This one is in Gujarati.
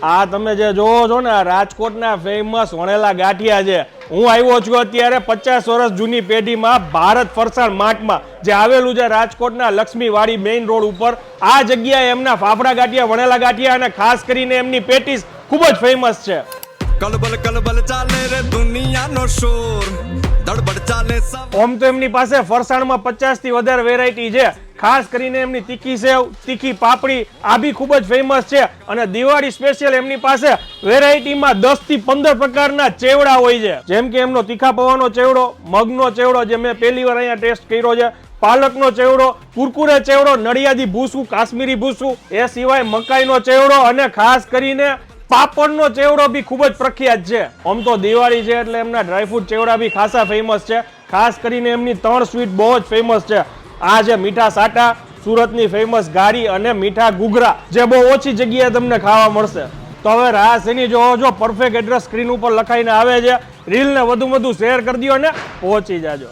આ તમે જે જોવો છો ને રાજકોટના ફેમસ વણેલા ગાંઠિયા છે. હું આવ્યો છું અત્યારે 50 વર્ષ જૂની પેઢીમાં ભારત ફરસાણ માર્ટમાં, જે આવેલું છે રાજકોટના લક્ષ્મીવાડી મેઇન રોડ ઉપર. આ જગ્યાએ એમના ફાફડા ગાંઠિયા, વણેલા ગાંઠિયા અને ખાસ કરીને એમની પેટીસ ખૂબ જ ફેમસ છે. કલબલ કલબલ ચાલે રે દુનિયાનો શોર, દડબડ ચાલે. ઓમ તો એમની પાસે ફરસાણમાં 50 થી વધારે વેરાયટી છે. ખાસ કરીને એમની તીખી સેવ, તીખી પાપડી આ બી ખૂબ જ ફેમસ છે. અને દિવાળી સ્પેશિયલ એમની પાસે વેરાયટીમાં 10 થી 15 પ્રકારના ચેવડા હોય છે. જેમ કે એમનો તીખા પૌવાનો ચેવડો, મગનો ચેવડો જે મેં પહેલી વાર અહીંયા ટેસ્ટ કર્યો છે, પાલકનો ચેવડો, કુરકુરે ચેવડો, નડિયાદી ભૂસું, કાશ્મીરી ભૂસું, એ સિવાય મકાઈનો ચેવડો અને ખાસ કરીને પાપડનો ચેવડો બી ખૂબ જ પ્રખ્યાત છે. આમ તો દિવાળી છે એટલે એમના ડ્રાયફ્રૂટ ચેવડા બી ખાસા ફેમસ છે. ખાસ કરીને એમની 3 સ્વીટ બહુ જ ફેમસ છે. આ છે મીઠા સાટા, સુરતની ફેમસ ગારી અને મીઠા ગુગરા, જે બહુ ઓછી જગ્યાએ તમને ખાવા મળશે. તો હવે રાહ શેની જોવો છો, પરફેક્ટ એડ્રેસ સ્ક્રીન ઉપર લખાઈને આવે છે. રીલને વધુ શેર કરી દો અને પહોંચી જાજો.